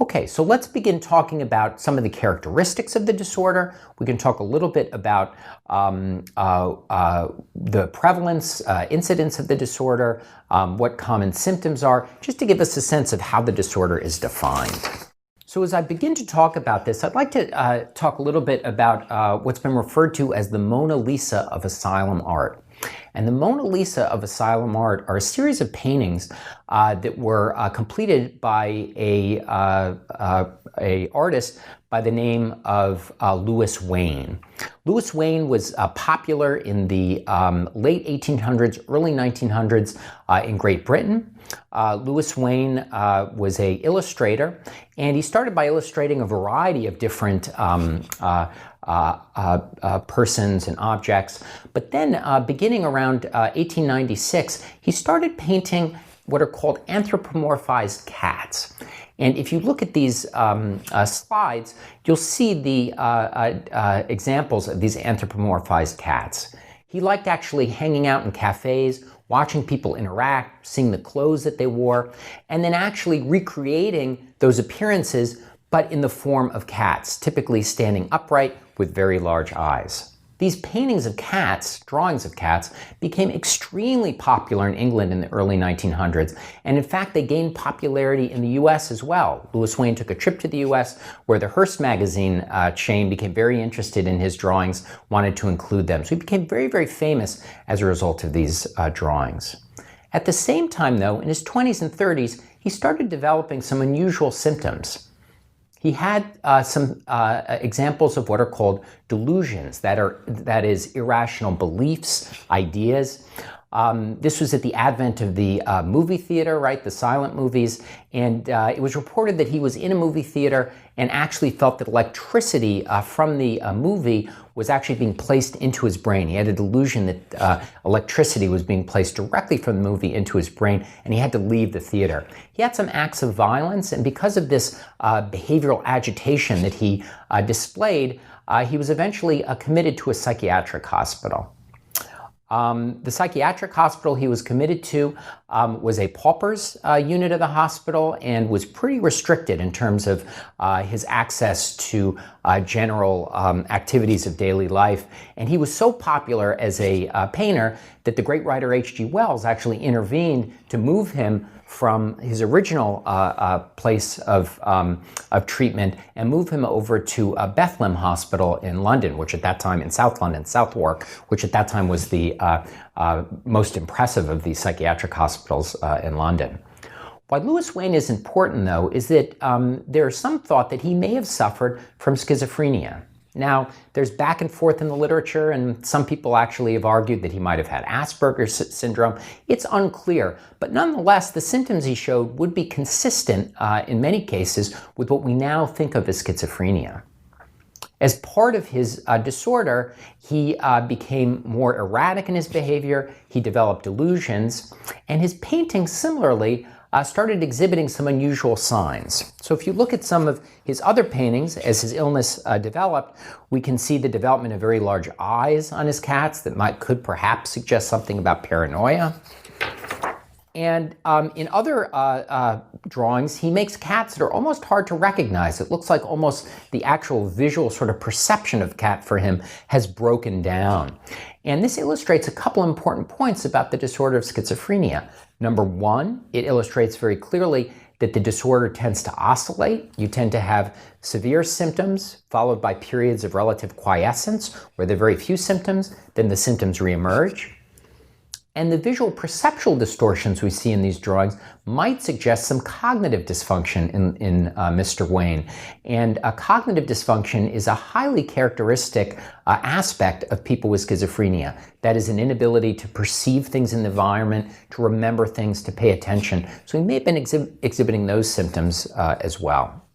Okay, so let's begin talking about some of the characteristics of the disorder. We can talk a little bit about the prevalence, incidence of the disorder, what common symptoms are, just to give us a sense of how the disorder is defined. So as I begin to talk about this, I'd like to talk a little bit about what's been referred to as the Mona Lisa of asylum art. And the Mona Lisa of asylum art are a series of paintings that were completed by a artist by the name of Wain. Wain was popular in the late 1800s, early 1900s in Great Britain. Wain was an illustrator, and he started by illustrating a variety of different persons and objects. But then beginning around 1896, he started painting what are called anthropomorphized cats. And if you look at these slides, you'll see the examples of these anthropomorphized cats. He liked actually hanging out in cafes, watching people interact, seeing the clothes that they wore, and then actually recreating those appearances, but in the form of cats, typically standing upright with very large eyes. These paintings of cats, drawings of cats, became extremely popular in England in the early 1900s, and in fact they gained popularity in the US as well. Wain took a trip to the US where the Hearst magazine chain became very interested in his drawings, wanted to include them. So he became very, very famous as a result of these drawings. At the same time though, in his 20s and 30s, he started developing some unusual symptoms. He had some examples of what are called delusions, that is irrational beliefs, ideas. This was at the advent of the movie theater, right, the silent movies, and it was reported that he was in a movie theater and actually felt that electricity from the movie was actually being placed into his brain. He had a delusion that electricity was being placed directly from the movie into his brain, and he had to leave the theater. He had some acts of violence, and because of this behavioral agitation that he displayed, he was eventually committed to a psychiatric hospital. The psychiatric hospital he was committed to was a paupers unit of the hospital and was pretty restricted in terms of his access to general activities of daily life. And he was so popular as a painter that the great writer H.G. Wells actually intervened to move him from his original place of treatment and move him over to Bethlehem Hospital in London, which at that time, in South London, Southwark, which at that time was the most impressive of these psychiatric hospitals in London. Why Wain is important, though, is that there is some thought that he may have suffered from schizophrenia. Now, there's back and forth in the literature, and some people actually have argued that he might have had Asperger's syndrome. It's unclear, but nonetheless, the symptoms he showed would be consistent in many cases with what we now think of as schizophrenia. As part of his disorder, he became more erratic in his behavior, he developed delusions, and his paintings similarly started exhibiting some unusual signs. So if you look at some of his other paintings as his illness developed, we can see the development of very large eyes on his cats that could perhaps suggest something about paranoia. And in other drawings, he makes cats that are almost hard to recognize. It looks like almost the actual visual sort of perception of cat for him has broken down. And this illustrates a couple important points about the disorder of schizophrenia. Number one, it illustrates very clearly that the disorder tends to oscillate. You tend to have severe symptoms followed by periods of relative quiescence where there are very few symptoms, then the symptoms reemerge. And the visual perceptual distortions we see in these drawings might suggest some cognitive dysfunction in Mr. Wain. And cognitive dysfunction is a highly characteristic aspect of people with schizophrenia. That is an inability to perceive things in the environment, to remember things, to pay attention. So he may have been exhibiting those symptoms as well.